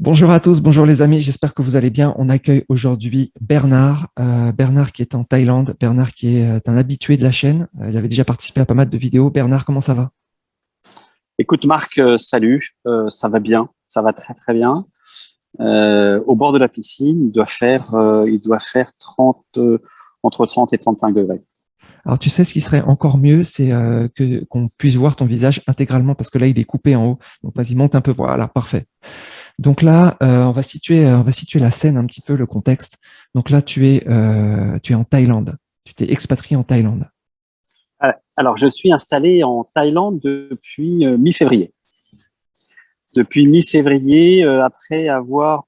Bonjour à tous, bonjour les amis, j'espère que vous allez bien. On accueille aujourd'hui Bernard, Bernard qui est en Thaïlande, Bernard qui est un habitué de la chaîne. Il avait déjà participé à pas mal de vidéos. Bernard, comment ça va? Écoute Marc, salut, ça va bien, ça va très très bien. Au bord de la piscine, il doit faire 30, entre 30 et 35 degrés. Alors tu sais, ce qui serait encore mieux, c'est que qu'on puisse voir ton visage intégralement parce que là, il est coupé en haut. Donc vas-y, monte un peu, voilà, parfait. Donc là, on va situer la scène un petit peu, le contexte. Donc là, tu es en Thaïlande. Tu t'es expatrié en Thaïlande. Alors, je suis installé en Thaïlande depuis mi-février. Depuis mi-février, après avoir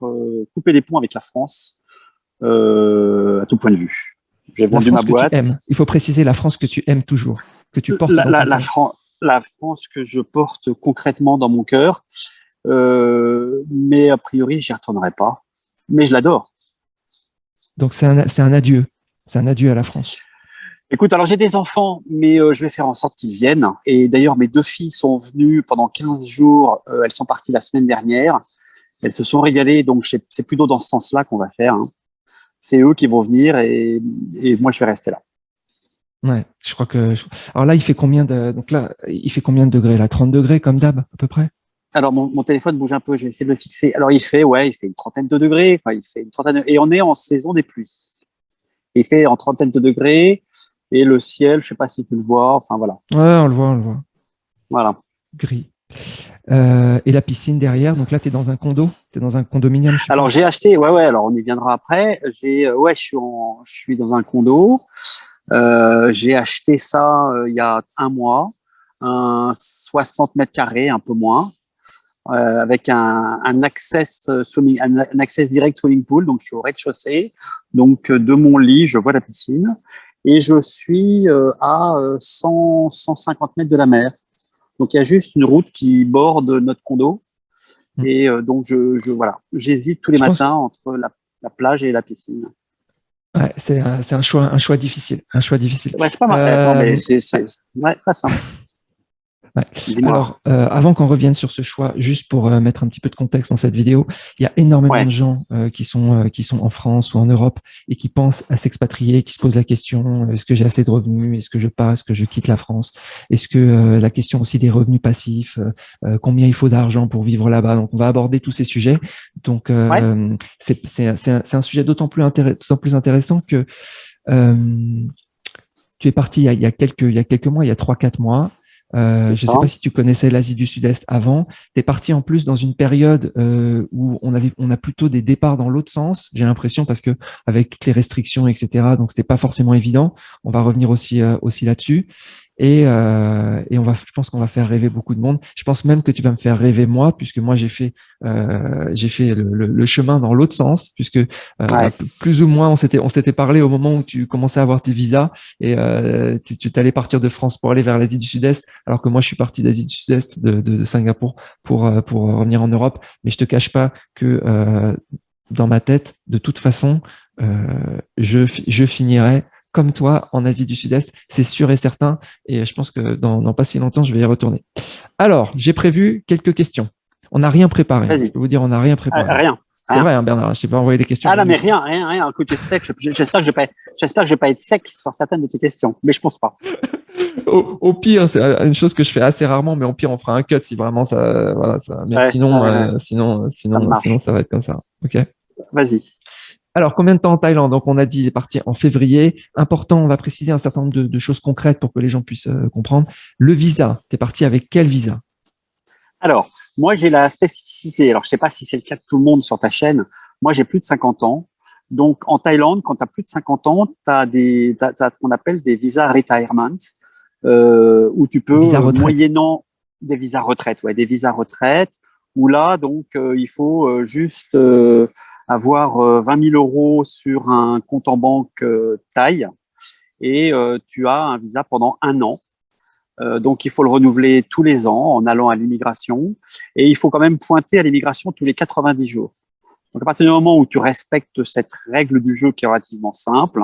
coupé les ponts avec la France, à tout point de vue. J'ai La vendu ma France que tu boîte. aimes. Il faut préciser la France que tu aimes toujours, que tu portes La, dans la, ton la, cœur. Fran- la France que je porte concrètement dans mon cœur, mais a priori, j'y retournerai pas. Mais je l'adore. Donc c'est un adieu. C'est un adieu à la France. Écoute, alors j'ai des enfants, mais je vais faire en sorte qu'ils viennent. Et d'ailleurs, mes deux filles sont venues pendant 15 jours. Elles sont parties la semaine dernière. Elles se sont régalées, donc c'est plutôt dans ce sens-là qu'on va faire, hein. C'est eux qui vont venir et moi, je vais rester là. Ouais, je crois que. Alors là, il fait combien de. Donc là, il fait combien de degrés là? 30 degrés comme d'hab, à peu près? Alors, mon téléphone bouge un peu, je vais essayer de le fixer. Alors, il fait une trentaine de degrés. Enfin, il fait une trentaine et on est en saison des pluies. Il fait en trentaine de degrés et le ciel, je sais pas si tu le vois. Enfin, voilà. Ouais, on le voit, on le voit. Voilà. Gris. Et la piscine derrière. Donc là, tu es dans un condo. Tu es dans un condominium, je Alors, suppose. j'ai acheté, ouais, alors on y viendra après. Je suis dans un condo. J'ai acheté ça il y a un mois, un 60 mètres carrés, un peu moins, avec un un access direct swimming pool. Donc, je suis au rez-de-chaussée. Donc, de mon lit, je vois la piscine et je suis à 150 mètres de la mer. Donc, il y a juste une route qui borde notre condo. Hmm. Et donc, voilà, j'hésite tous les Je pense. matins entre la plage et la piscine. Ouais, c'est un choix difficile. Un choix difficile. Ouais, c'est pas mal. Attends, mais Euh, c'est ouais, pas simple. Ouais. Dis-moi. Alors, avant qu'on revienne sur ce choix, juste pour mettre un petit peu de contexte dans cette vidéo, il y a énormément de Ouais. gens qui sont en France ou en Europe et qui pensent à s'expatrier, qui se posent la question, est-ce que j'ai assez de revenus? Est-ce que je passe? Est-ce que je quitte la France? Est-ce que la question aussi des revenus passifs, combien il faut d'argent pour vivre là-bas? Donc, on va aborder tous ces sujets. Donc, Ouais. c'est un sujet d'autant plus intéressant que euh, tu es parti il y a quelques mois, il y a 3 4 mois. C'est Je ne ça. sais pas si tu connaissais l'Asie du Sud-Est avant. Tu es parti en plus dans une période où on a plutôt des départs dans l'autre sens, j'ai l'impression, parce que avec toutes les restrictions, etc., donc c'était pas forcément évident. On va revenir aussi là-dessus. Et je pense qu'on va faire rêver beaucoup de monde. Je pense même que tu vas me faire rêver moi, puisque moi j'ai fait le chemin dans l'autre sens, puisque Ouais. plus ou moins on s'était parlé au moment où tu commençais à avoir tes visas et tu t'allais partir de France pour aller vers l'Asie du Sud-Est, alors que moi je suis parti d'Asie du Sud-Est, de Singapour pour revenir en Europe. Mais je te cache pas que dans ma tête, de toute façon, je finirai comme toi en Asie du Sud-Est, c'est sûr et certain. Et je pense que dans pas si longtemps, je vais y retourner. Alors, j'ai prévu quelques questions. On n'a rien préparé. Je Vas-y. peux vous dire, on n'a rien préparé. Rien. C'est Rien. vrai, hein, Bernard, je t'ai pas envoyé les questions, Ah non, rien mais du tout. rien. Écoute, j'espère que je vais pas être sec sur certaines de tes questions, mais je pense pas. Au pire, c'est une chose que je fais assez rarement, mais au pire, on fera un cut si vraiment ça, voilà, ça. Mais sinon, Ouais. Ça sinon, marche. ça va être comme ça. Ok. Vas-y. Alors, combien de temps en Thaïlande? Donc, on a dit, il est parti en février. Important, on va préciser un certain nombre de choses concrètes pour que les gens puissent comprendre. Le visa, tu es parti avec quel visa? Alors, moi, j'ai la spécificité. Alors, je sais pas si c'est le cas de tout le monde sur ta chaîne. Moi, j'ai plus de 50 ans. Donc, en Thaïlande, quand tu as plus de 50 ans, tu as ce qu'on appelle des visas retirement, où tu peux, Visa retraite. moyennant des visas retraite, ouais, des visas retraite, où là, donc, il faut juste avoir 20 000 euros sur un compte en banque thaï et tu as un visa pendant un an. Donc, il faut le renouveler tous les ans en allant à l'immigration. Et il faut quand même pointer à l'immigration tous les 90 jours. Donc, à partir du moment où tu respectes cette règle du jeu qui est relativement simple,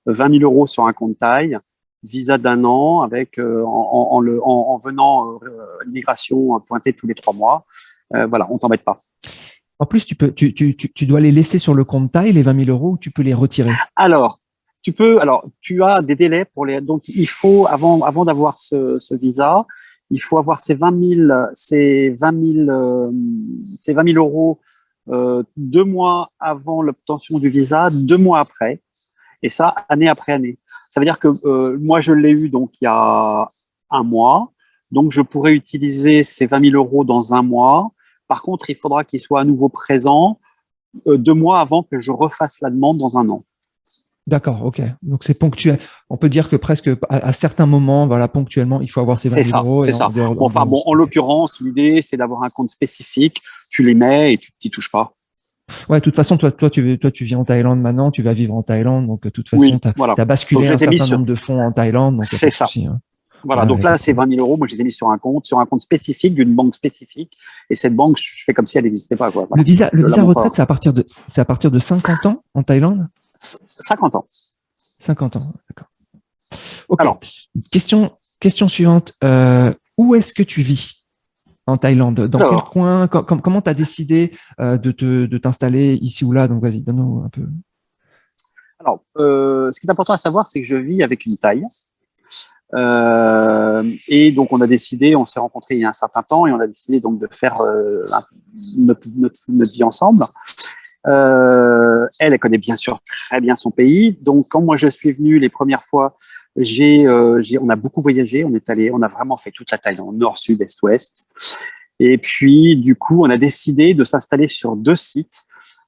20 000 euros sur un compte taille, visa d'un an avec en venant à l'immigration pointer tous les 3 mois, voilà, on t'embête pas. En plus, tu dois les laisser sur le compte Thaï, les 20 000 euros, ou tu peux les retirer. Alors, tu as des délais pour les, donc il faut, avant d'avoir ce visa, il faut avoir ces 20 000 euros 2 mois avant l'obtention du visa, 2 mois après, et ça, année après année. Ça veut dire que moi, je l'ai eu donc il y a un mois, donc je pourrais utiliser ces 20 000 euros dans un mois. Par contre, il faudra qu'il soit à nouveau présent 2 mois avant que je refasse la demande dans un an. D'accord, ok. Donc c'est ponctuel. On peut dire que presque à certains moments, voilà, ponctuellement, il faut avoir ces 20 C'est 000 ça, euros. c'est Et ça. Bon, enfin bon, en l'occurrence, l'idée, c'est d'avoir un compte spécifique. Tu les mets et tu t'y touches pas. Ouais, de toute façon, toi, tu vis en Thaïlande maintenant, tu vas vivre en Thaïlande. Donc, de toute façon, Oui, tu voilà. as Donc, basculé je un les ai mis certain sur. nombre de fonds en Thaïlande. Donc, il n'y a pas C'est de ça. souci, hein. Voilà. Ouais, Donc y a pas là, de c'est problème. 20 000 euros. Moi, je les ai mis sur un compte spécifique d'une banque spécifique. Et cette banque, je fais comme si elle n'existait pas, quoi. Le Voilà. visa, le Je la visa montre retraite, pas. c'est à partir de 50 ans en Thaïlande? 50 ans. 50 ans, d'accord. Ok. Alors, Question suivante. Où est-ce que tu vis en Thaïlande? Dans quel alors, coin? Comment tu as décidé de t'installer ici ou là? Donc, vas-y, donne-nous un peu. ce qui est important à savoir, c'est que je vis avec une Thaï. Et donc, on s'est rencontrés il y a un certain temps et on a décidé donc de faire notre vie ensemble. Elle connaît bien sûr très bien son pays. Donc, quand moi je suis venu les premières fois, on a beaucoup voyagé. On a vraiment fait toute la Thaïlande, nord, sud, est, ouest. Et puis, du coup, on a décidé de s'installer sur 2 sites.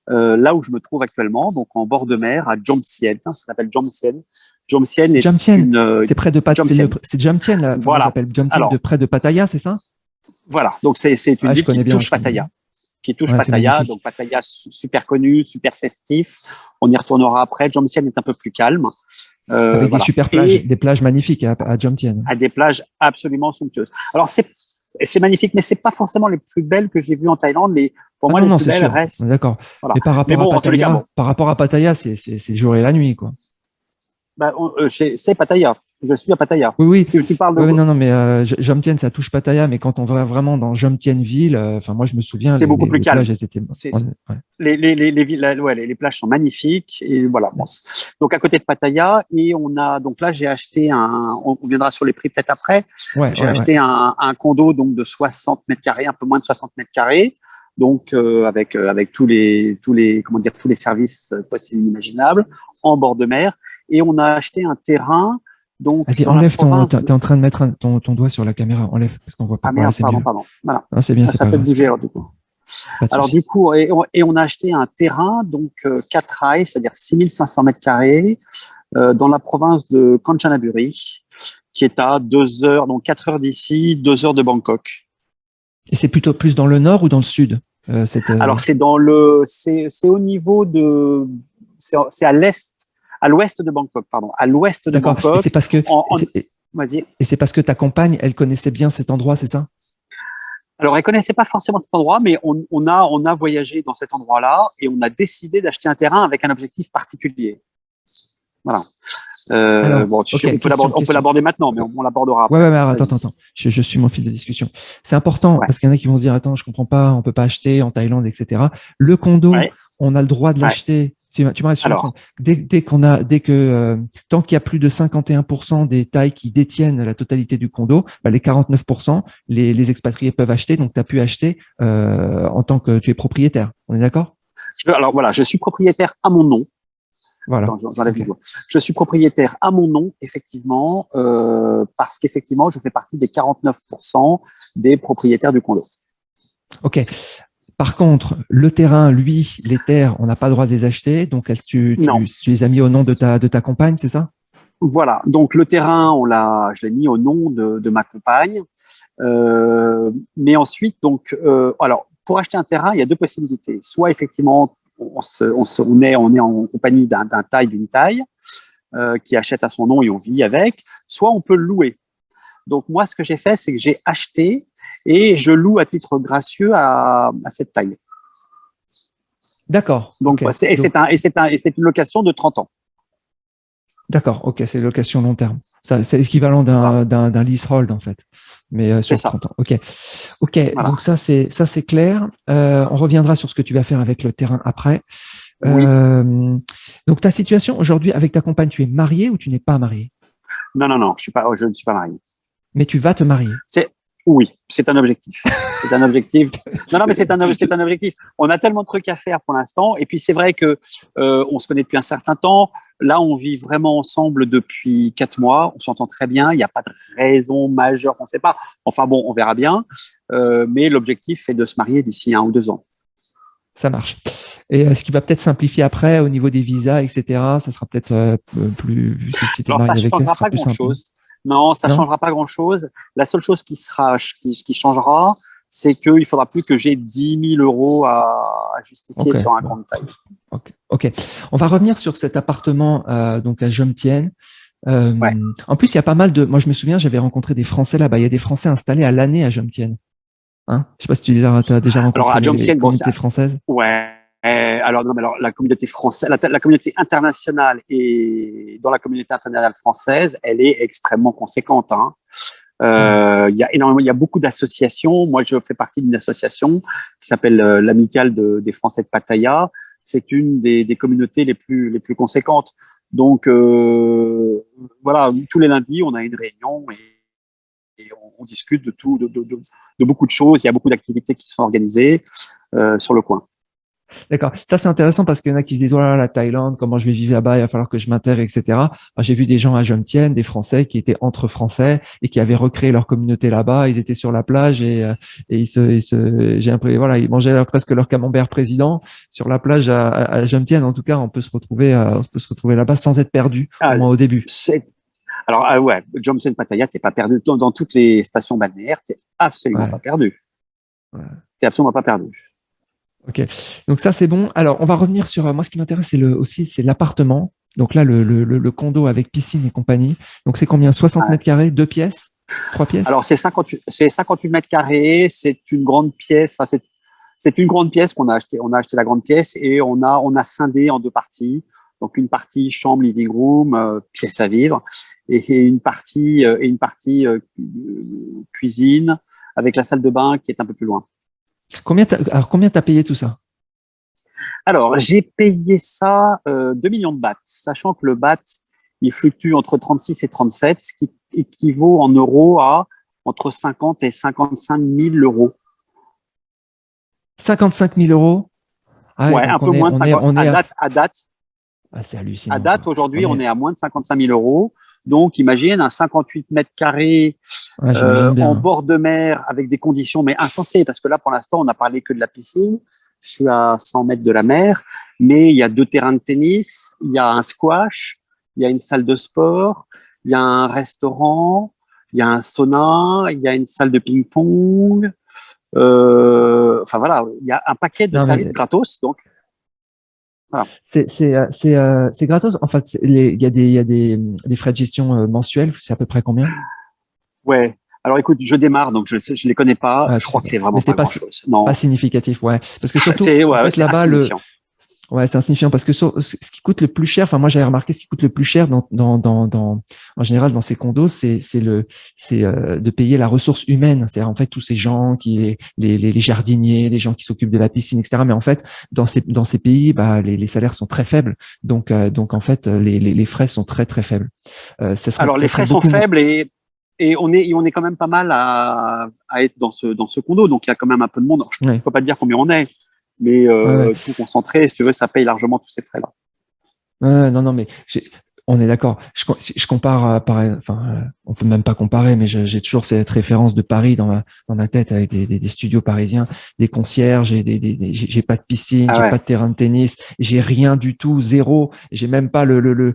Là où je me trouve actuellement, donc en bord de mer, à Jomtien. Ça s'appelle Jomtien. Jomtien est Jomtien, une c'est près de Jomtien. c'est Jomtien, là. Enfin, moi, Voilà. j'appelle Jomtien de Alors, près de Pattaya, c'est ça? voilà. Donc, c'est une Ouais, je ville qui connais bien, touche je connais bien. Pattaya. Qui touche Ouais, c'est Pattaya. magnifique. Donc, Pattaya, super connu, super festif. On y retournera après. Jomtien est un peu plus calme. Avec des Voilà. super plages, Et des plages magnifiques à Jomtien. à des plages absolument somptueuses. Alors, c'est magnifique, mais c'est pas forcément les plus belles que j'ai vues en Thaïlande. Pour Ah moi, non, les non, plus c'est belles sûr. On est restent. d'accord. Voilà. Mais Mais bon, en tous les cas, bon, Par rapport à Pattaya, c'est le jour et la nuit, quoi. c'est Pattaya. Je suis à Pattaya. Oui, oui. Tu parles de. Oui, oui, non, non, mais Jomtien, ça touche Pattaya, mais quand on va vraiment dans Jomtien ville, enfin, moi, je me souviens, C'est beaucoup plus les plages, calme. elles étaient. C'est, Ouais. les villes, ouais, les plages sont magnifiques et voilà. Bon, donc à côté de Pattaya et on a donc là j'ai acheté on viendra sur les prix peut-être après. Ouais, J'ai ouais, ouais. acheté un condo donc de 60 mètres carrés, un peu moins de 60 mètres carrés, donc avec tous les services possibles et imaginables en bord de mer et on a acheté un terrain donc Vas-y, dans la enlève province t'es en train de mettre ton doigt sur la caméra. Enlève, parce qu'on voit pas. ah Voilà, merde, c'est pardon, mieux. pardon, voilà. Ah, c'est bien, Ah, c'est ça a pas peut-être grave. bougé alors du coup. Pas de Alors souci. du coup, on a acheté un terrain, donc 4 rails, c'est-à-dire 6500 mètres carrés, dans la province de Kanchanaburi, qui est à 2 heures, donc 4 heures d'ici, 2 heures de Bangkok. Et c'est plutôt plus dans le nord ou dans le sud, Alors c'est au niveau c'est à l'ouest de Bangkok, pardon, à l'ouest de D'accord. Et Bangkok. c'est parce que, Vas-y. et c'est parce que ta compagne, elle connaissait bien cet endroit, c'est ça? Alors, elle connaissait pas forcément cet endroit, mais on a voyagé dans cet endroit-là et on a décidé d'acheter un terrain avec un objectif particulier. Voilà. Alors, Bon, ok, on peut question. l'aborder maintenant, mais on l'abordera Ouais, après. ouais, ouais, attends, attends, Vas-y. attends. Je suis mon fil de discussion. C'est important Ouais. parce qu'il y en a qui vont se dire, attends, je comprends pas, on peut pas acheter en Thaïlande, etc. Le condo, Ouais. on a le droit de Ouais. l'acheter. Tu m'arrêtes, je suis en train Alors, tant qu'il y a plus de 51% des Thaïs qui détiennent la totalité du condo, bah, les 49%, les expatriés peuvent acheter. Donc, tu as pu acheter en tant que tu es propriétaire. On est d'accord? alors voilà, je suis propriétaire à mon nom. Voilà. Attends, j'enlève Ok. mon doigt. Je suis propriétaire à mon nom, effectivement, parce qu'effectivement, je fais partie des 49% des propriétaires du condo. Ok. Par contre, le terrain, lui, les terres, on n'a pas le droit de les acheter. Donc, Non. tu les as mis au nom de ta compagne, c'est ça? Voilà. Donc le terrain, je l'ai mis au nom de ma compagne. Mais ensuite, donc, alors, pour acheter un terrain, il y a deux possibilités. Soit effectivement, on est en compagnie d'un Thaï, d'une Thaï, qui achète à son nom et on vit avec. Soit on peut le louer. Donc moi, ce que j'ai fait, c'est que j'ai acheté et je loue à titre gracieux à cette Thaï. D'accord. Donc, Ok. c'est une location de 30 ans. D'accord, ok, c'est location long terme. Ça, c'est l'équivalent Voilà. d'un leasehold en fait, mais C'est sur ça. 30 ans. Ok, ok. Voilà. Donc ça c'est clair. On reviendra sur ce que tu vas faire avec le terrain après. Oui. Donc ta situation aujourd'hui avec ta compagne, tu es marié ou tu n'es pas marié? Non, non, non, je ne suis pas marié. Mais tu vas te marier. C'est, oui, c'est un objectif. C'est un objectif. Non, non, mais c'est un objectif. On a tellement de trucs à faire pour l'instant. Et puis, c'est vrai que, on se connaît depuis un certain temps. Là, on vit vraiment ensemble depuis 4 mois. On s'entend très bien. Il n'y a pas de raison majeure. On ne sait pas. Enfin bon, on verra bien. Mais l'objectif est de se marier d'ici 1 ou 2 ans. Ça marche. Et ce qui va peut-être simplifier après au niveau des visas, etc. Ça sera peut-être plus si tu es Alors, ça marié avec elle, ce changera sera pas plus simple. grand-chose. Non, ça Non? changera pas grand-chose. La seule chose qui changera, c'est qu'il faudra plus que j'ai 10 000 € à justifier Ok. sur un Bon. compte taille. Ok. Ok. On va revenir sur cet appartement donc à Jomtien. Ouais. En plus, il y a pas mal de. Moi, je me souviens, j'avais rencontré des Français là-bas. Il y a des Français installés à l'année à Jomtien. Hein, je sais pas si tu as déjà Alors, rencontré à les Jomtien, bon, communautés françaises. ouais. Alors, non, mais alors, la communauté française, la communauté internationale et dans la communauté internationale française, elle est extrêmement conséquente, hein. Hmm. Il y a beaucoup d'associations. Moi, je fais partie d'une association qui s'appelle l'Amicale des Français de Pattaya. C'est une des communautés les plus conséquentes. Donc, voilà, tous les lundis, on a une réunion et on discute de tout, de beaucoup de choses. Il y a beaucoup d'activités qui sont organisées sur le coin. D'accord. Ça, c'est intéressant parce qu'il y en a qui se disent, voilà, la Thaïlande, comment je vais vivre là-bas, il va falloir que je m'intègre, etc. Alors, j'ai vu des gens à Jomtien, des Français qui étaient entre Français et qui avaient recréé leur communauté là-bas. Ils étaient sur la plage et j'ai un peu, voilà, ils mangeaient presque leur camembert président sur la plage à Jomtien. En tout cas, on peut se retrouver là-bas sans être perdu, au Ah, moins au début. alors, ouais, Johnson Pattaya, t'es pas perdu dans toutes les stations balnéaires, t'es absolument pas Ouais. perdu. Ouais. T'es absolument pas perdu. Ok, donc ça c'est bon. Alors on va revenir sur moi ce qui m'intéresse c'est l'appartement. Donc là le condo avec piscine et compagnie. Donc c'est combien? 60 Ouais. mètres carrés, deux pièces, trois pièces? Alors, c'est 58 mètres carrés, c'est une grande pièce, enfin, c'est une grande pièce qu'on a acheté. On a acheté la grande pièce et on a scindé en deux parties. Donc, une partie chambre, living room, pièce à vivre, et une partie cuisine avec la salle de bain qui est un peu plus loin. Alors combien t'as payé tout ça? Alors, j'ai payé ça 2 millions de bahts, sachant que le baht, il fluctue entre 36 et 37, ce qui équivaut en euros à entre 50 et 55 000 euros. 55 000 euros. Ah ouais, Ouais, donc un peu moins de 50. Ah, c'est À hallucinant date, quoi. aujourd'hui, on est à moins de 55 000 euros. Donc, imagine un 58 mètres carrés Ouais, j'imagine en bien. bord de mer avec des conditions mais insensées, parce que là, pour l'instant, on n'a parlé que de la piscine. Je suis à 100 mètres de la mer, mais il y a 2 terrains de tennis, il y a un squash, il y a une salle de sport, il y a un restaurant, il y a un sauna, il y a une salle de ping-pong. Enfin voilà, il y a un paquet de Non mais services gratos. Donc, voilà. c'est gratos. En fait, il y a des frais de gestion mensuels. C'est à peu près combien? Ouais. Alors écoute, je démarre, donc je les connais pas. Ouais, Je tu sais crois que pas. c'est Mais vraiment c'est pas grand-chose. Non, pas significatif, ouais. Parce que surtout, c'est en ouais, fait, c'est là-bas, insignifiant. ouais, c'est insignifiant parce que ce qui coûte le plus cher, enfin, moi, j'avais remarqué ce qui coûte le plus cher en général, dans ces condos, c'est de payer la ressource humaine. C'est-à-dire, en fait, tous ces gens les jardiniers, les gens qui s'occupent de la piscine, etc. Mais en fait, dans ces pays, bah, les salaires sont très faibles. Donc, en fait, les frais sont très, très faibles. Alors Ça les serait frais sont beaucoup moins. faibles et on est quand même pas mal à être dans ce condo. Donc il y a quand même un peu de monde. Je Ouais, peux pas te dire combien on est, mais ouais, ouais. tout concentré, si tu veux, ça paye largement tous ces frais-là. Non, non, mais on est d'accord. Si je compare, enfin, on peut même pas comparer, mais j'ai toujours cette référence de Paris dans ma tête avec des studios parisiens, des concierges, et j'ai pas de piscine, Ah j'ai pas ouais, de terrain de tennis, j'ai rien du tout, zéro. J'ai même pas le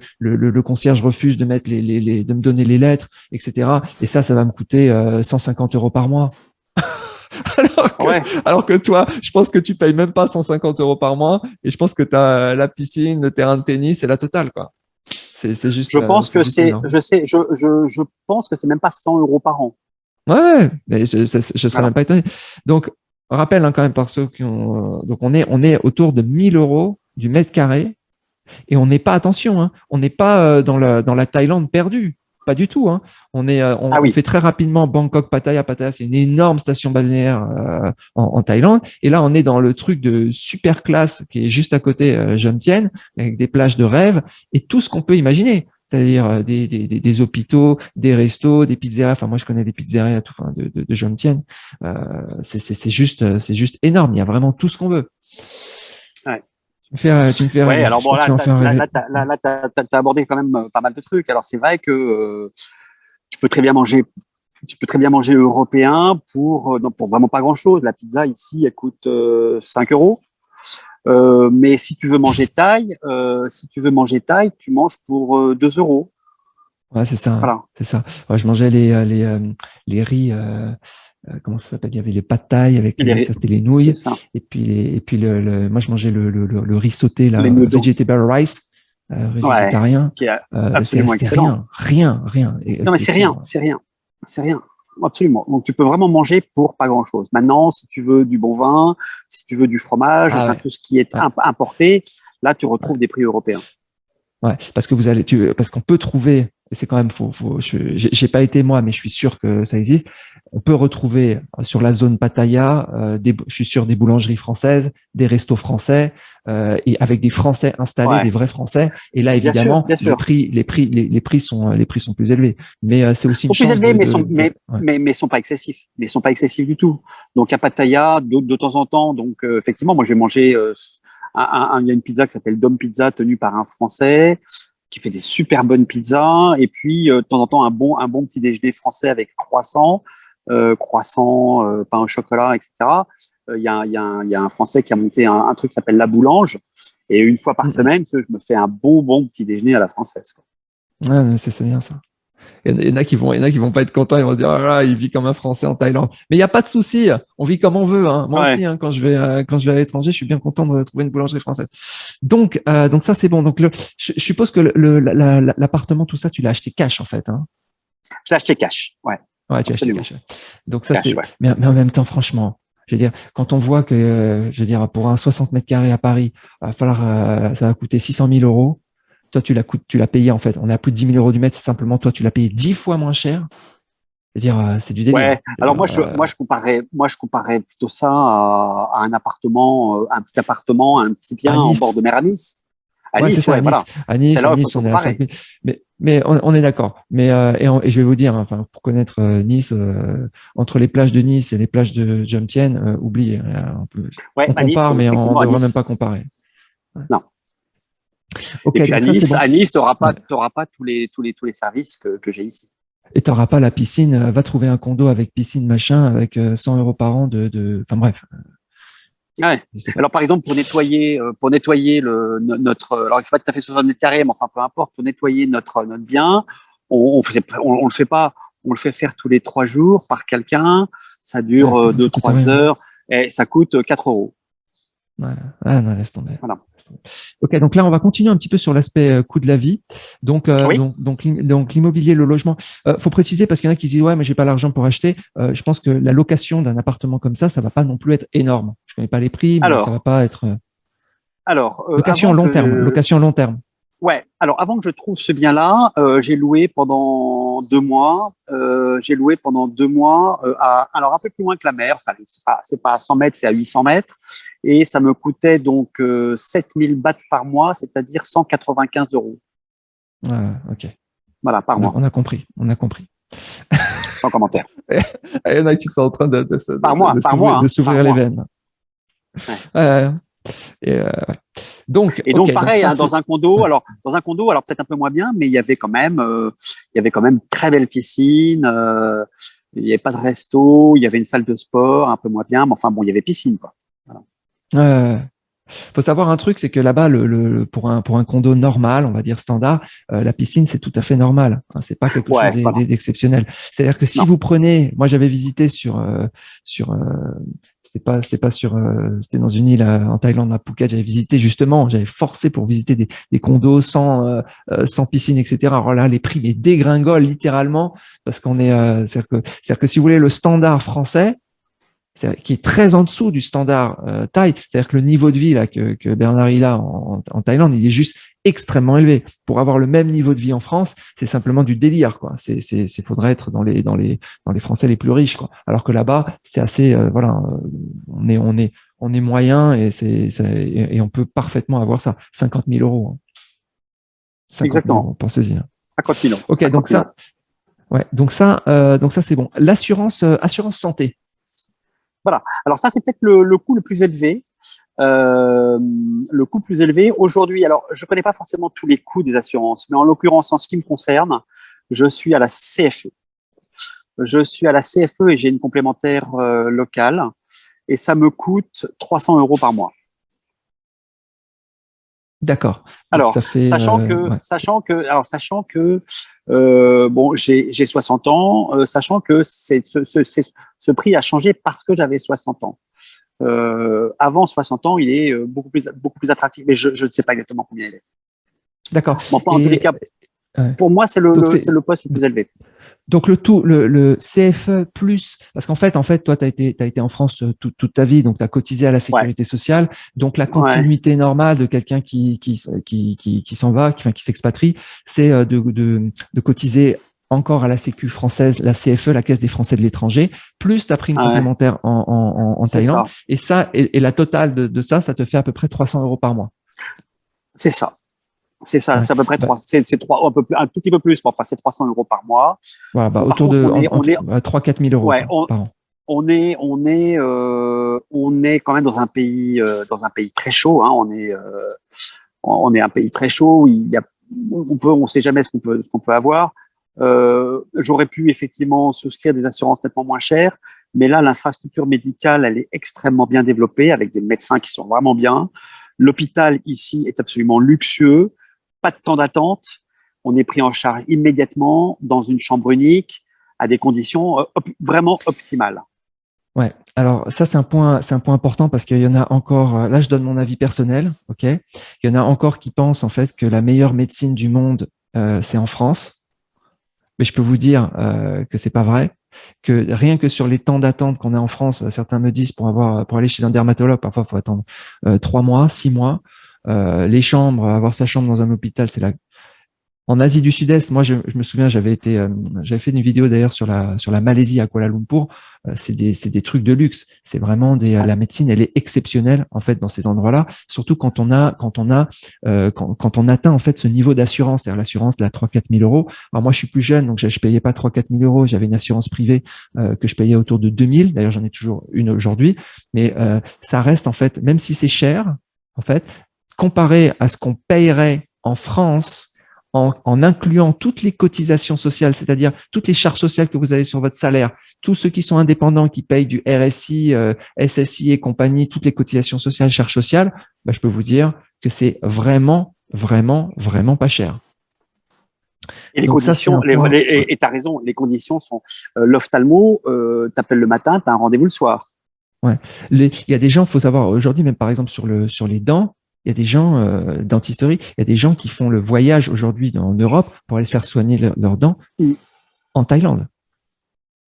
concierge refuse de mettre de me donner les lettres, etc. Et ça va me coûter 150 euros par mois. Alors que, ouais. alors que toi, je pense que tu payes même pas 150 euros par mois et je pense que tu as la piscine, le terrain de tennis et la totale, quoi. C'est juste énorme. Je pense que c'est même pas 100 € par an. Ouais, mais je serais même Voilà. pas étonné. Donc, rappelle hein, quand même par ceux qui ont. Donc, on est autour de 1000 euros du mètre carré Et on n'est pas, attention, hein, on n'est pas dans la Thaïlande perdue. Pas du tout. Hein. Ah On oui, fait très rapidement Bangkok, Pattaya. Pattaya, c'est une énorme station balnéaire en Thaïlande. Et là, on est dans le truc de super classe qui est juste à côté Jomtien, avec des plages de rêve et tout ce qu'on peut imaginer. C'est-à-dire des hôpitaux, des restos, des pizzerias. Enfin, moi, je connais des pizzerias tout, enfin, de Jomtien. C'est juste énorme. Il y a vraiment tout ce qu'on veut. ouais. Tu me fais Ouais, rêver. alors Je bon, pense que tu vas me faire rêver. t'as abordé quand même pas mal de trucs. Alors c'est vrai que tu peux très bien manger, tu peux très bien manger européen pour non, pour vraiment pas grand-chose. La pizza ici, elle coûte 5 euros. Mais si tu veux manger thaï, tu manges pour 2 euros. Ouais, c'est ça. Hein. Voilà. C'est ça. Ouais, je mangeais les riz. Comment ça s'appelle? Il y avait les pad thaï avec Les- ça, c'était les C'est nouilles. ça. Et puis moi, je mangeais le riz sauté, Les là, noodles. vegetable rice, riz Ouais. végétarien. Qui est absolument C'était excellent. rien. Et Non, mais c'était excellent. c'est rien. Absolument. Donc, tu peux vraiment manger pour pas grand-chose. Maintenant, si tu veux du bon vin, si tu veux du fromage, Ah enfin, ouais, tout ce qui est ouais, importé, là, tu retrouves ouais. des prix européens. Ouais, parce que parce qu'on peut trouver, et c'est quand même j'ai pas été moi, mais je suis sûr que ça existe. On peut retrouver sur la zone Pattaya, je suis sûr des boulangeries françaises, des restos français, et avec des Français installés, des Ouais. vrais Français. Et là, Bien sûr, évidemment, bien sûr. les prix sont plus élevés. Mais c'est aussi une Sont plus chance élevés, ouais. mais sont pas excessifs. Mais sont pas excessifs du tout. Donc, à Pattaya, de temps en temps, donc, effectivement, moi, j'ai mangé, il y a une pizza qui s'appelle Dom Pizza, tenue par un Français, qui fait des super bonnes pizzas. Et puis, de temps en temps, un bon petit déjeuner français avec croissant, pain au chocolat, etc. Il y a un Français qui a monté un truc qui s'appelle La Boulange. Et une fois par Mm, mm. semaine, je me fais un bon petit déjeuner à la française, quoi. Ouais, c'est bien ça. Il y en a il y en a qui vont pas être contents, ils vont se dire, ah là, il vit comme un Français en Thaïlande. Mais il n'y a pas de souci, on vit comme on veut. Hein. Moi Ouais. aussi, hein, quand je vais à l'étranger, je suis bien content de trouver une boulangerie française. Donc ça, c'est bon. Donc, je suppose que l'appartement, tout ça, tu l'as acheté cash, en fait. Hein. Je l'ai acheté cash. Ouais, Ouais, tu l'as acheté absolument. cash. Ouais. Donc ça, Cash, ouais. mais en même temps, franchement, je veux dire, quand on voit que, je veux dire, pour un 60 mètres carrés à Paris, ça va coûter 600 000 euros. Toi, tu l'as payé, en fait. On est à plus de 10 000 euros du mètre. Simplement, toi, tu l'as payé 10 fois moins cher. Je veux dire, c'est du délire. Ouais. Alors moi je comparais plutôt ça à un appartement, un petit appartement, un petit bien À en bord Nice. de mer à Nice. À Ouais, c'est Nice, ça, à ouais, Nice. voilà. C'est là À où il faut Nice, se on est à comparer. 5 000. Mais on est d'accord. Et je vais vous dire, hein, enfin, pour connaître Nice, entre les plages de Nice et les plages de Jomtien, oubliez. Ouais, On à Nice, compare, mais on effectivement, à devrait même Nice. pas comparer. Ouais. Non. Et Ok, puis donc ça, c'est bon. À Nice, Ouais. t'auras pas tous les services que j'ai ici. Et tu n'auras pas la piscine. Va trouver un condo avec piscine, machin, avec 100 euros par an Enfin bref, Ouais. je sais pas. Alors, par exemple, pour nettoyer notre, alors il faut pas tout à fait 60 mètres carrés, mais enfin, peu importe, pour nettoyer notre bien, on le fait pas, on le fait faire tous les 3 jours par quelqu'un. Ça Ouais, dure ça deux, coûte trois rien. heures et ça coûte 4 euros. Ouais. Ah non, laisse tomber. Voilà. Laisse tomber. Ok, donc là, on va continuer un petit peu sur l'aspect coût de la vie. Oui. Donc l'immobilier, le logement. Faut préciser parce qu'il y en a qui disent ouais, mais j'ai pas l'argent pour acheter. Je pense que la location d'un appartement comme ça va pas non plus être énorme. Je connais pas les prix, mais ça va Alors, pas être avant que, location long terme. ouais, alors avant que je trouve ce bien-là, j'ai loué pendant 2 mois. J'ai loué pendant 2 mois alors un peu plus loin que la mer. Enfin, c'est pas à 100 mètres, c'est à 800 mètres, et ça me coûtait donc 7000 bahts par mois, c'est-à-dire 195 euros. Ok, Voilà, par mois, on a compris, on a compris. sans commentaire. Il y en a qui sont en train de Par s'ouvrir les mois. veines. Ouais. Euh, ouais. Et donc Ok, donc pareil, ça hein, c'est. dans un condo, alors peut-être un peu moins bien, mais il y avait quand même très belle piscine. Il n'y avait pas de resto, il y avait une salle de sport un peu moins bien, mais enfin bon, il y avait piscine, quoi. Voilà. Euh, faut savoir un truc, c'est que là-bas, pour un condo normal, on va dire standard, la piscine, c'est tout à fait normal. Hein, c'est pas quelque chose Ouais, voilà. d'exceptionnel. C'est-à-dire que si Non. vous prenez, moi j'avais visité sur c'était pas sur, c'était dans une île en Thaïlande, à Phuket. J'avais visité justement, j'avais forcé pour visiter des condos sans piscine, etc. Alors là, les prix mais dégringolent littéralement parce qu'on est, c'est-à-dire que si vous voulez le standard français. qui est très en dessous du standard thaï. C'est-à-dire que le niveau de vie là que Bernard il a en Thaïlande, il est juste extrêmement élevé. Pour avoir le même niveau de vie en France, c'est simplement du délire, quoi. Faudrait être dans les Français les plus riches, quoi. Alors que là-bas, c'est assez, voilà, on est moyen et on peut parfaitement avoir ça. 50 000 euros. Hein. 50 000 euros, pensez-y. Hein. 50 000 euros. Ok, 50 donc 000 ça, ouais, donc ça c'est bon. L'assurance, assurance santé. Voilà. Alors ça, c'est peut-être le coût le plus élevé. Le coût plus élevé aujourd'hui. Alors, je connais pas forcément tous les coûts des assurances, mais en l'occurrence, en ce qui me concerne, je suis à la CFE. Je suis à la CFE et j'ai une complémentaire locale et ça me coûte 300 euros par mois. D'accord. Alors, ça fait, sachant que bon, j'ai 60 ans, sachant que ce prix a changé parce que j'avais 60 ans. Avant 60 ans, il est beaucoup plus attractif, mais je ne sais pas exactement combien il est. D'accord. Enfin, en tous les cas, pour moi, c'est le poste le plus élevé. Donc le CFE plus, parce qu'en fait, toi, tu as été en France toute ta vie, donc tu as cotisé à la sécurité sociale. Donc la continuité normale de quelqu'un qui s'en va, qui s'expatrie, c'est de cotiser encore à la Sécu française, la CFE, la Caisse des Français de l'étranger, plus tu as pris une complémentaire en Thaïlande. Et la totale de ça te fait à peu près 300 euros par mois. C'est ça. C'est ça, c'est à peu près 3, c'est un tout petit peu plus, mais enfin, c'est 300 euros par mois. Voilà, autour de 3-4 000 euros par an. On est quand même dans un pays très chaud, hein. On est un pays très chaud. On sait jamais ce qu'on peut avoir. J'aurais pu effectivement souscrire des assurances nettement moins chères, mais là, l'infrastructure médicale, elle est extrêmement bien développée avec des médecins qui sont vraiment bien. L'hôpital ici est absolument luxueux. Pas de temps d'attente, on est pris en charge immédiatement dans une chambre unique à des conditions vraiment optimales. Ouais. Alors ça c'est un point important parce qu'il y en a encore. Là je donne mon avis personnel, ok. Il y en a encore qui pensent en fait que la meilleure médecine du monde c'est en France, mais je peux vous dire que c'est pas vrai. Que rien que sur les temps d'attente qu'on a en France, certains me disent pour aller chez un dermatologue, parfois il faut attendre 3 mois, 6 mois. Les chambres, avoir sa chambre dans un hôpital, c'est en Asie du Sud-Est. Moi, je me souviens, j'avais fait une vidéo d'ailleurs sur la Malaisie à Kuala Lumpur. C'est des trucs de luxe. C'est vraiment la médecine, elle est exceptionnelle en fait dans ces endroits-là. Surtout quand on atteint en fait ce niveau d'assurance, c'est-à-dire l'assurance de la 3-4 000 euros. Alors moi, je suis plus jeune, donc je payais pas 3-4 000 euros. J'avais une assurance privée que je payais autour de 2 000. D'ailleurs, j'en ai toujours une aujourd'hui. Mais ça reste en fait, même si c'est cher, en fait, comparé à ce qu'on payerait en France en incluant toutes les cotisations sociales, c'est-à-dire toutes les charges sociales que vous avez sur votre salaire, tous ceux qui sont indépendants, qui payent du RSI, SSI et compagnie, toutes les cotisations sociales, charges sociales, je peux vous dire que c'est vraiment, vraiment, vraiment pas cher. Et les conditions, et tu as raison, les conditions sont l'ophtalmo, t'appelles le matin, tu as un rendez-vous le soir. Ouais. Il y a des gens, il faut savoir, aujourd'hui, même par exemple sur les dents, il y a des gens, dentisterie, il y a des gens qui font le voyage aujourd'hui en Europe pour aller se faire soigner leurs dents en Thaïlande.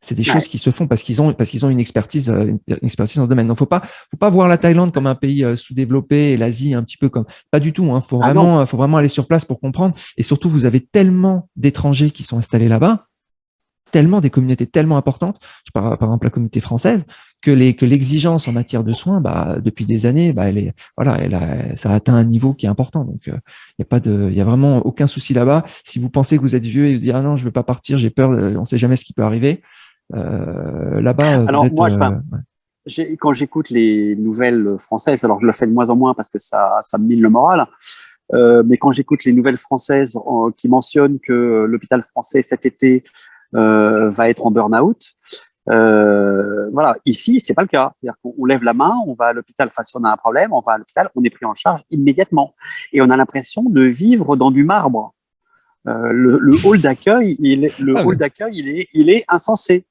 C'est des choses qui se font parce qu'ils ont une expertise dans ce domaine. Donc, faut pas voir la Thaïlande comme un pays sous-développé et l'Asie un petit peu comme, pas du tout, hein. Faut vraiment aller sur place pour comprendre. Et surtout, vous avez tellement d'étrangers qui sont installés là-bas, tellement des communautés tellement importantes, par exemple la communauté française, que l'exigence en matière de soins, depuis des années, ça a atteint un niveau qui est important. Donc, il y a vraiment aucun souci là-bas. Si vous pensez que vous êtes vieux et vous dites, ah non, je veux pas partir, j'ai peur, on sait jamais ce qui peut arriver. Là-bas, alors, quand j'écoute les nouvelles françaises, alors je le fais de moins en moins parce que ça me mine le moral, mais quand j'écoute les nouvelles françaises qui mentionnent que l'hôpital français cet été va être en burn-out, voilà, ici c'est pas le cas. C'est-à-dire qu'on lève la main, on va à l'hôpital. Enfin, si on a un problème, on va à l'hôpital, on est pris en charge immédiatement, et on a l'impression de vivre dans du marbre. Le hall d'accueil, il est insensé.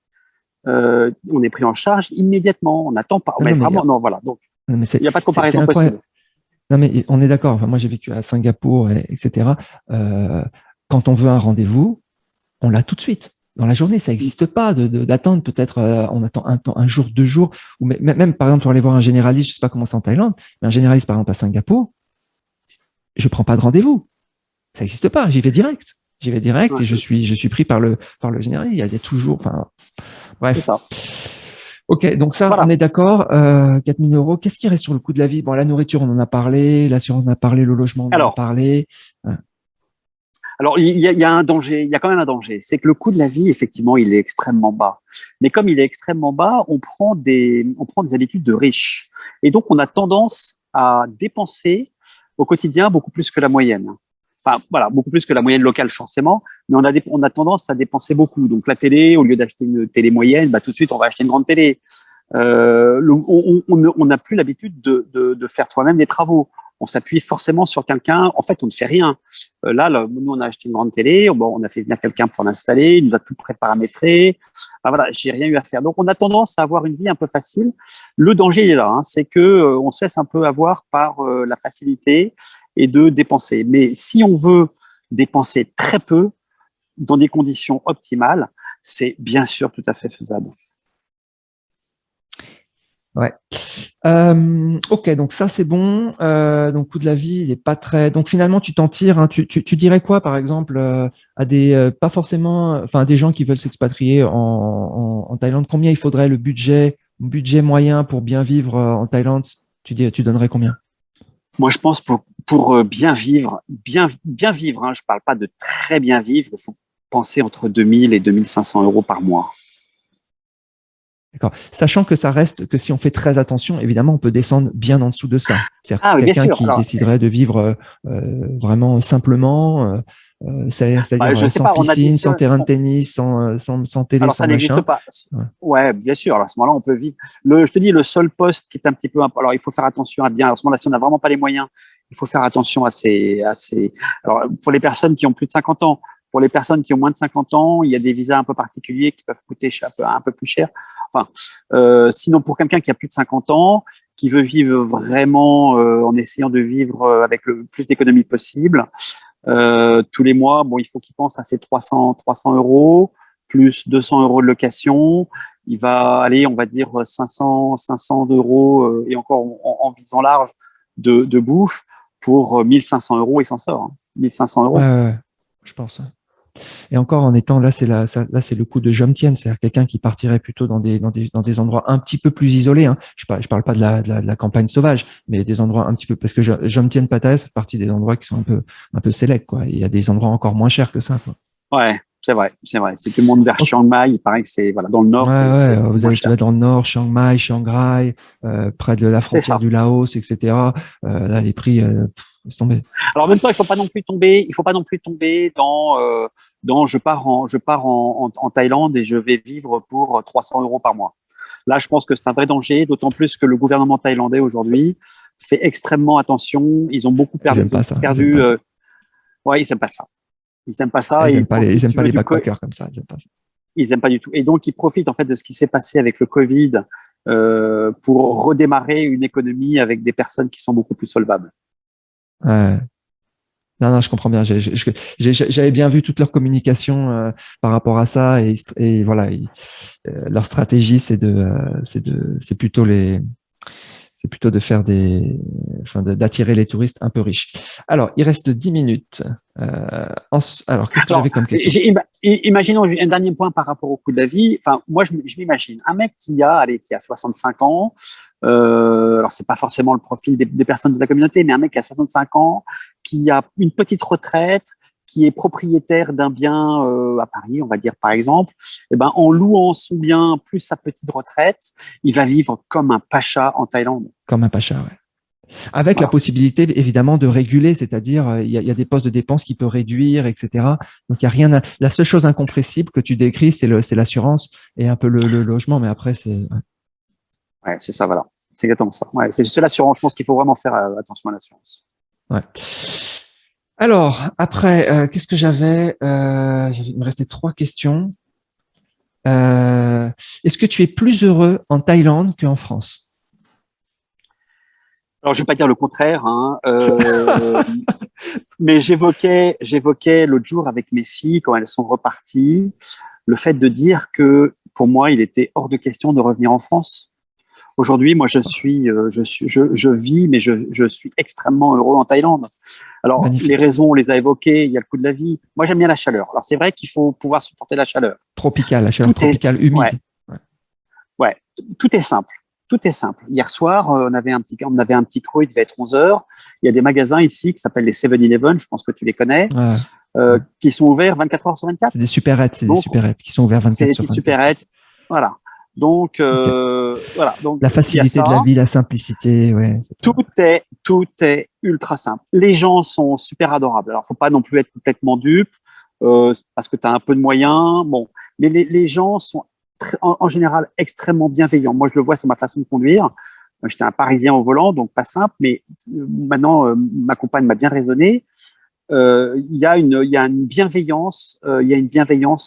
On est pris en charge immédiatement. On n'attend pas. Voilà. Donc, il n'y a pas de comparaison possible. Non, mais on est d'accord. Enfin, moi, j'ai vécu à Singapour, etc. Quand on veut un rendez-vous, on l'a tout de suite. dans la journée. Ça n'existe pas d'attendre peut-être, on attend un jour, 2 jours, ou même par exemple pour aller voir un généraliste, je ne sais pas comment c'est en Thaïlande, mais un généraliste par exemple à Singapour, je ne prends pas de rendez-vous. Ça n'existe pas. J'y vais direct. J'y vais direct et je suis pris par le généraliste. Il y a toujours, enfin, bref. C'est ça. Ok, donc ça, Voilà. on est d'accord. 4 000 euros. Qu'est-ce qui reste sur le coût de la vie? Bon, la nourriture, on en a parlé. L'assurance, on en a parlé. Le logement, on en a parlé. Alors, il y a un danger, il y a quand même un danger. C'est que le coût de la vie, effectivement, il est extrêmement bas. Mais comme il est extrêmement bas, on prend des habitudes de riches. Et donc, on a tendance à dépenser au quotidien beaucoup plus que la moyenne. Enfin, voilà, beaucoup plus que la moyenne locale, forcément. Mais on a tendance à dépenser beaucoup. Donc, la télé, au lieu d'acheter une télé moyenne, tout de suite, on va acheter une grande télé. On n'a plus l'habitude de faire toi-même des travaux. On s'appuie forcément sur quelqu'un. En fait, on ne fait rien. Là, nous, on a acheté une grande télé. Bon, on a fait venir quelqu'un pour l'installer. Il nous a tout préparamétré. Voilà, j'ai rien eu à faire. Donc, on a tendance à avoir une vie un peu facile. Le danger il est là, hein, c'est que on se laisse un peu avoir par la facilité et de dépenser. Mais si on veut dépenser très peu dans des conditions optimales, c'est bien sûr tout à fait faisable. Ouais. Ok, donc ça c'est bon. Donc coût de la vie, il est pas très. Donc finalement, tu t'en tires. Hein. Tu dirais quoi, par exemple, à des pas forcément, enfin à des gens qui veulent s'expatrier en Thaïlande? Combien il faudrait le budget moyen pour bien vivre en Thaïlande? Tu donnerais combien? Moi, je pense pour bien vivre, bien vivre. Hein, je parle pas de très bien vivre. Il faut penser entre 2000 et 2500 euros par mois. D'accord. Sachant que ça reste que si on fait très attention, évidemment, on peut descendre bien en dessous de ça. C'est-à-dire que si Ah, oui, bien quelqu'un sûr. qui Alors, déciderait de vivre vraiment simplement, c'est-à-dire je sais sans pas. On piscine, sans additionne. terrain de tennis, sans télé, Alors, sans ça n'existe machin. pas. Ouais. Ouais, bien sûr. Alors, à ce moment-là, on peut vivre. Je te dis, le seul poste qui est un petit peu. Alors, il faut faire attention à bien. À ce moment-là, si on n'a vraiment pas les moyens, il faut faire attention à ces. Alors, pour les personnes qui ont plus de 50 ans, pour les personnes qui ont moins de 50 ans, il y a des visas un peu particuliers qui peuvent coûter un peu plus cher. Enfin, sinon, pour quelqu'un qui a plus de 50 ans, qui veut vivre vraiment en essayant de vivre avec le plus d'économies possible, tous les mois, bon, il faut qu'il pense à ses 300 euros plus 200 euros de location. Il va aller, on va dire 500 euros et encore en visant large de bouffe pour 1500 euros. Il s'en sort. Hein. 1500 euros. Ouais, je pense. Et encore en étant là, c'est le coup de Jomtien, c'est-à-dire quelqu'un qui partirait plutôt dans des endroits un petit peu plus isolés. Hein. Je parle pas de la campagne sauvage, mais des endroits un petit peu parce que Jomtien Pattaya, c'est partie des endroits qui sont un peu sélects, quoi. Il y a des endroits encore moins chers que ça, quoi. Ouais, c'est vrai, c'est vrai. Si tu montes vers Chiang Mai, il paraît que c'est voilà, dans le nord, c'est Vous moins allez, tu cher. vas dans le nord, Chiang Mai, Chiang Rai, près de la C'est frontière ça. du Laos, etc. Là, les prix, laisse tomber. Alors en même temps, il faut pas non plus tomber dans je pars en Thaïlande et je vais vivre pour 300 euros par mois. Là, je pense que c'est un vrai danger, d'autant plus que le gouvernement thaïlandais aujourd'hui fait extrêmement attention. Ils ont beaucoup Ils aiment perdu, pas ça. Ils aiment pas ça. ouais, ils aiment pas ça. Ils aiment pas ça et ils Ils profitent, aiment si tu pas veux, les du co. backpackers comme ça. Ils aiment pas ça. Ils aiment pas du tout. Et donc, ils profitent en fait de ce qui s'est passé avec le Covid pour redémarrer une économie avec des personnes qui sont beaucoup plus solvables. Ouais. Non, je comprends bien. J'avais bien vu toute leur communication par rapport à ça et voilà, leur stratégie, c'est plutôt de faire d'attirer les touristes un peu riches. Alors, il reste 10 minutes. Alors, qu'est-ce que Alors, j'avais comme question? imaginons un dernier point par rapport au coût de la vie. Enfin, moi, je m'imagine un mec qui a 65 ans. Alors, c'est pas forcément le profil des personnes de la communauté, mais un mec qui a 65 ans, qui a une petite retraite, qui est propriétaire d'un bien à Paris, on va dire par exemple. Eh ben, en louant son bien plus sa petite retraite, il va vivre comme un pacha en Thaïlande. Comme un pacha, ouais. Avec la Voilà. possibilité, évidemment, de réguler, c'est-à-dire, il y a des postes de dépenses qui peut réduire, etc. Donc, il y a rien. La seule chose incompressible que tu décris, c'est l'assurance et un peu le logement, mais après, c'est. Ouais, c'est ça, voilà. C'est exactement ça. Ouais, c'est l'assurance. Je pense qu'il faut vraiment faire attention à l'assurance. Ouais. Alors, après, qu'est-ce que j'avais Il me restait 3 questions. Est-ce que tu es plus heureux en Thaïlande qu'en France? Alors, je vais pas dire le contraire, hein, mais j'évoquais l'autre jour avec mes filles quand elles sont reparties le fait de dire que pour moi, il était hors de question de revenir en France. Aujourd'hui, moi, je vis, mais je suis extrêmement heureux en Thaïlande. Alors, Magnifique. les raisons, on les a évoquées. Il y a le coût de la vie. Moi, j'aime bien la chaleur. Alors, c'est vrai qu'il faut pouvoir supporter la chaleur. Tropical, la chaleur tropicale humide. Ouais, ouais, tout est simple. Tout est simple. Hier soir, on avait un petit creux, il devait être 11 heures. Il y a des magasins ici qui s'appellent les 7-Eleven, je pense que tu les connais, qui sont ouverts 24 heures sur 24. C'est des supérettes, qui sont ouverts 24 c'est des sur petites 24. supérettes. Voilà. Donc, voilà. Donc, la facilité de la vie, la simplicité, ouais. Tout est ultra simple. Les gens sont super adorables. Alors, faut pas non plus être complètement dupe, parce que tu as un peu de moyens. Bon, mais les gens sont en général extrêmement bienveillants. Moi, je le vois sur ma façon de conduire. J'étais un Parisien au volant, donc pas simple, mais maintenant, ma compagne m'a bien raisonné. Il y a une bienveillance,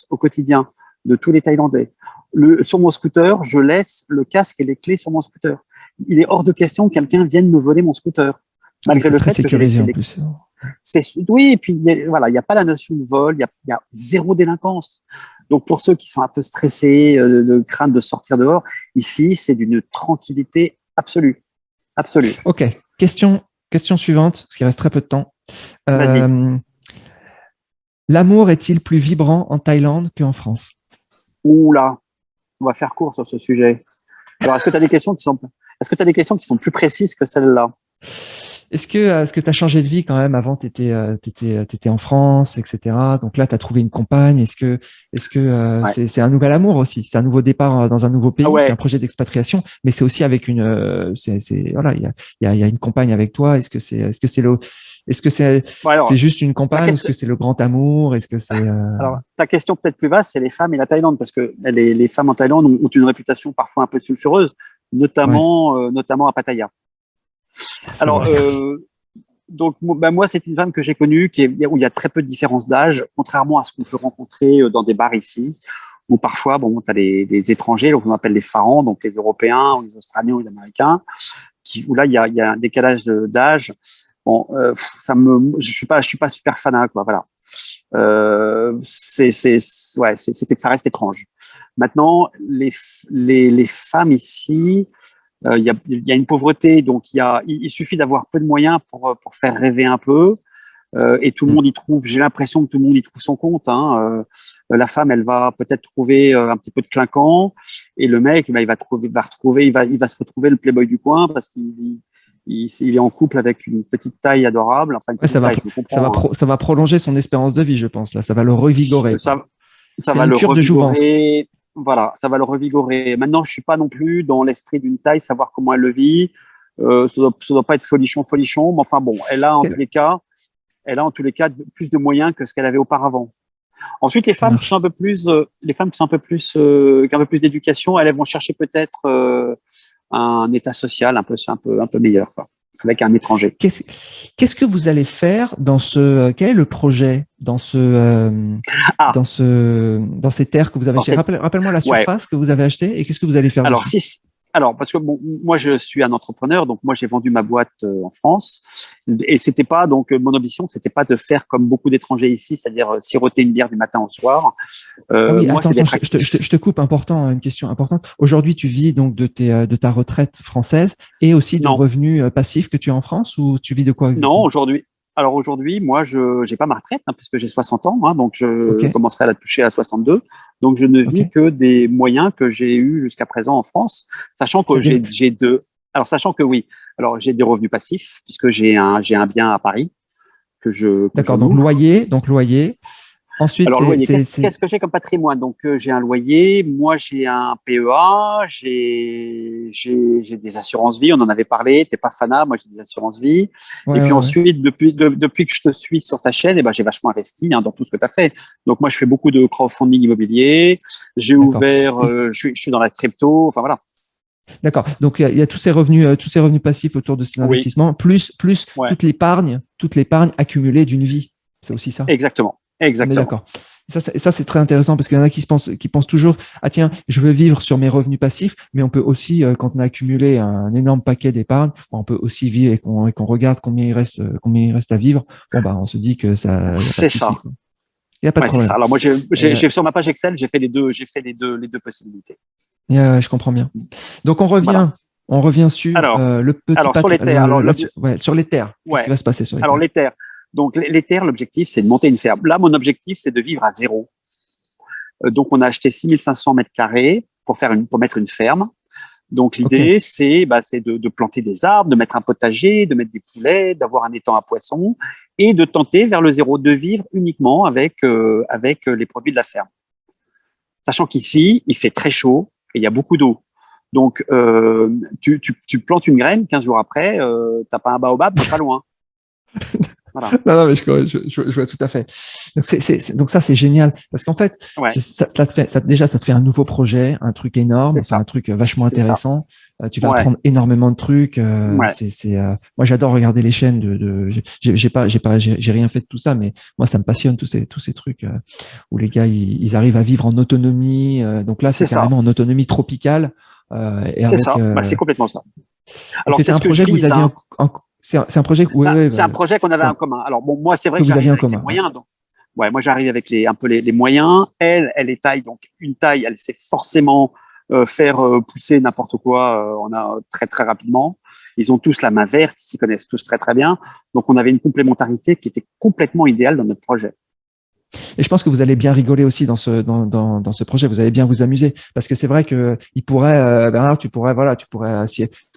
au quotidien de tous les Thaïlandais. Sur mon scooter, je laisse le casque et les clés sur mon scooter. Il est hors de question que quelqu'un vienne me voler mon scooter, malgré le fait que j'ai laissé oui, et puis voilà, il n'y a pas la notion de vol, il y a zéro délinquance. Donc pour ceux qui sont un peu stressés, de crainte de sortir dehors, ici c'est d'une tranquillité absolue. Ok, question suivante, parce qu'il reste très peu de temps. L'amour est-il plus vibrant en Thaïlande qu'en France? Oula, on va faire court sur ce sujet. Alors est-ce que tu as des questions qui sont plus précises que celles-là? Est-ce que tu as changé de vie quand même? Avant, tu étais en France, etc. Donc là, tu as trouvé une compagne. Est-ce que Ouais. c'est un nouvel amour aussi? C'est un nouveau départ dans un nouveau pays, Ouais. C'est un projet d'expatriation, mais c'est aussi avec voilà, il y a une compagne avec toi. Est-ce que c'est juste une compagne? Est-ce que c'est le grand amour? Est-ce que c'est Alors, ta question peut-être plus vaste, c'est les femmes et la Thaïlande, parce que les femmes en Thaïlande ont une réputation parfois un peu sulfureuse, notamment à Pattaya. Alors, donc, moi, c'est une femme que j'ai connue où il y a très peu de différence d'âge, contrairement à ce qu'on peut rencontrer dans des bars ici, où parfois, bon, tu as des étrangers, on appelle les farans, donc les Européens, ou les Australiens, ou les Américains, où là, il y a un décalage d'âge. Bon, ça suis pas super fanat, quoi. Voilà. Ça reste étrange. Maintenant, les femmes ici, il y a une pauvreté, donc il suffit d'avoir peu de moyens pour faire rêver un peu, et tout le monde y trouve. J'ai l'impression que tout le monde y trouve son compte. Hein. La femme, elle va peut-être trouver un petit peu de clinquant, et le mec, il va se retrouver le playboy du coin parce qu'il est en couple avec une petite taille adorable. Enfin, ça va prolonger son espérance de vie, je pense. Là, ça va le revigorer. Ça va le revigorer. Voilà, ça va le revigorer. Maintenant, je suis pas non plus dans l'esprit d'une taille, savoir comment elle le vit. Ça doit pas être folichon, mais enfin bon, elle a en tous les cas plus de moyens que ce qu'elle avait auparavant. Ensuite, les femmes qui ont un peu plus d'éducation, elles vont chercher peut-être un état social un peu meilleur, quoi, avec un étranger. Qu'est-ce que vous allez faire quel est le projet dans ces terres que vous avez achetées? Rappelle-moi la surface que vous avez achetée et qu'est-ce que vous allez faire dessus? Alors, parce que bon, moi, je suis un entrepreneur, donc moi, j'ai vendu ma boîte en France, et c'était pas donc mon ambition, c'était pas de faire comme beaucoup d'étrangers ici, c'est-à-dire siroter une bière du matin au soir. Moi, attends, je te coupe. Une question importante. Aujourd'hui, tu vis donc de ta retraite française et aussi de revenus passifs que tu as en France, ou tu vis de quoi exactement? Non, aujourd'hui, moi, je n'ai pas ma retraite, puisque j'ai 60 ans, donc je commencerai à la toucher à 62. Donc, je ne vis que des moyens que j'ai eus jusqu'à présent en France, sachant que j'ai des revenus passifs, puisque j'ai un bien à Paris D'accord, donc loyer. Ensuite, alors, loyer, qu'est-ce que j'ai comme patrimoine? Donc, j'ai un loyer, moi, j'ai un PEA, j'ai des assurances vie, on en avait parlé, t'es pas fanat, moi, j'ai des assurances vie. Et puis ensuite, depuis que je te suis sur ta chaîne, j'ai vachement investi dans tout ce que tu as fait. Donc, moi, je fais beaucoup de crowdfunding immobilier, j'ai ouvert, je suis dans la crypto, enfin voilà. D'accord. Donc, il y a tous ces revenus passifs autour de ces investissements, plus toute l'épargne accumulée d'une vie. C'est aussi ça? Exactement. D'accord. Ça, c'est très intéressant parce qu'il y en a qui pensent toujours, ah tiens, je veux vivre sur mes revenus passifs, mais on peut aussi, quand on a accumulé un énorme paquet d'épargne, on peut aussi vivre et qu'on regarde combien il reste à vivre. Bon, bah, on se dit que ça, il n'y a pas de C'est souci, ça. quoi. Il n'y a pas de Ouais, c'est problème. ça. Alors moi, Et, sur ma page Excel, j'ai fait les deux possibilités. je comprends bien. Donc, Voilà. on revient sur Alors, le petit sur les terres. ouais, sur les terres. Qu'est-ce qui Ouais. va se passer sur les Alors terres? les terres. Donc les terres, l'objectif, c'est de monter une ferme. Là, mon objectif, c'est de vivre à zéro. Donc on a acheté 6500 mètres carrés pour mettre une ferme. Donc l'idée, Ok. c'est de planter des arbres, de mettre un potager, de mettre des poulets, d'avoir un étang à poissons et de tenter vers le zéro, de vivre uniquement avec les produits de la ferme. Sachant qu'ici, il fait très chaud et il y a beaucoup d'eau. Donc, tu plantes une graine, 15 jours après, t'as pas un baobab, mais pas loin. Voilà. Non, non, mais je vois tout à fait. Donc, donc ça, c'est génial. Parce qu'en fait, Ouais, déjà, ça te fait un nouveau projet, un truc énorme, c'est enfin, un ça. truc vachement C'est ça. intéressant. Tu vas Ouais, apprendre énormément de trucs. ouais. Moi, j'adore regarder les chaînes j'ai rien fait de tout ça, mais moi, ça me passionne tous ces trucs où les gars, ils arrivent à vivre en autonomie. Donc là, c'est C'est ça. carrément en autonomie tropicale. Et C'est avec, ça. Bah, c'est complètement ça. et Alors, c'était c'est un ce que je projet que vous vise, aviez hein. c'est un projet, ouais, ouais, C'est un projet qu'on avait en commun. Alors, bon, moi, c'est vrai que que vous j'arrive aviez en avec les commun. Ouais. moyens. Donc, ouais, moi, j'arrive avec un peu les moyens. Elle est taille. Donc, une taille, elle sait forcément faire pousser n'importe quoi. On a très, très rapidement. Ils ont tous la main verte. Ils s'y connaissent tous très, très bien. Donc, on avait une complémentarité qui était complètement idéale dans notre projet. Et je pense que vous allez bien rigoler aussi dans ce projet. Vous allez bien vous amuser parce que c'est vrai que il pourrait, Bernard, tu pourrais,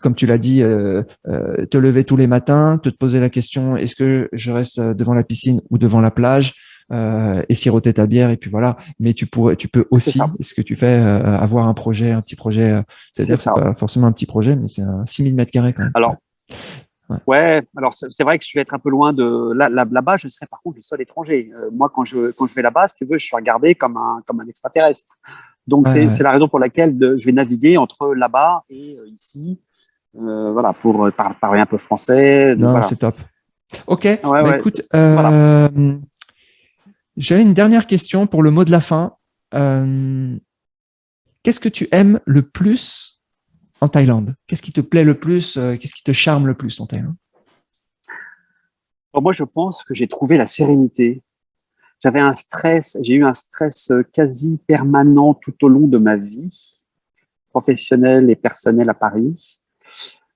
comme tu l'as dit, te lever tous les matins, te poser la question, est-ce que je reste devant la piscine ou devant la plage, et siroter ta bière et puis voilà. Mais tu peux C'est ça. aussi, ce que tu fais, avoir un petit projet. C'est C'est-à-dire, c'est ça. pas forcément un petit projet, mais c'est un 6000 mètres carrés quand même. Ouais. Alors, Ouais. ouais, alors c'est vrai que je vais être un peu loin de là-bas. Je serai par contre le seul étranger. Moi, quand je vais là-bas, si tu veux, je suis regardé comme un extraterrestre. Donc Ouais, c'est ouais. la raison pour laquelle je vais naviguer entre là-bas et ici, voilà, pour parler un peu français. Donc Non, voilà. c'est top. Ok, Ouais, bah ouais, écoute, voilà. j'avais une dernière question pour le mot de la fin. Euh, Qu'est-ce que tu aimes le plus en Thaïlande? Qu'est-ce qui te plaît le plus? Qu'est-ce qui te charme le plus en Thaïlande? Moi, je pense que j'ai trouvé la sérénité. J'ai eu un stress quasi permanent tout au long de ma vie, professionnelle et personnelle à Paris.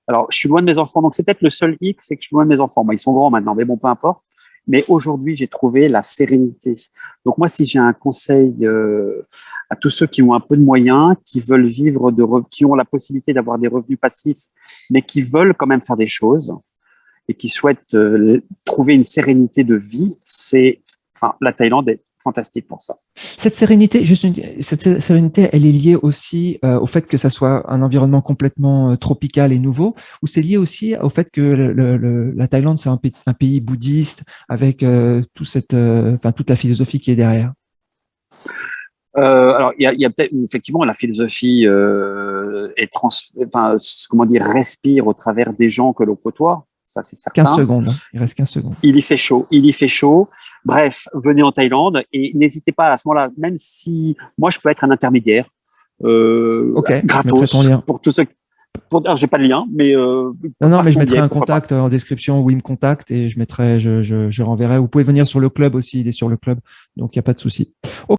Alors, je suis loin de mes enfants, donc c'est peut-être le seul hic, c'est que je suis loin de mes enfants. Ils sont grands maintenant, mais bon, peu importe. Mais aujourd'hui, j'ai trouvé la sérénité. Donc moi, si j'ai un conseil à tous ceux qui ont un peu de moyens, qui veulent vivre qui ont la possibilité d'avoir des revenus passifs, mais qui veulent quand même faire des choses et qui souhaitent trouver une sérénité de vie, la Thaïlande est fantastique pour ça. Cette sérénité, cette sérénité, elle est liée aussi au fait que ça soit un environnement complètement tropical et nouveau, ou c'est lié aussi au fait que la Thaïlande, c'est un pays bouddhiste avec toute la philosophie qui est derrière. Alors, il y a peut-être effectivement la philosophie comment dire, respire au travers des gens que l'on côtoie, ça c'est 15 certain. secondes, hein. Il reste 15 secondes. Il y fait chaud, il y fait chaud. Bref, venez en Thaïlande et n'hésitez pas à ce moment-là, même si moi je peux être un intermédiaire Ok, je mettrai ton gratos lien. pour tous ceux. Alors, j'ai pas de lien, mais Non, non, par mais je ton mettrai biais, un pourquoi pas. contact en description où il me contacte et je renverrai. Vous pouvez venir sur le club aussi, il est sur le club, donc il n'y a pas de souci.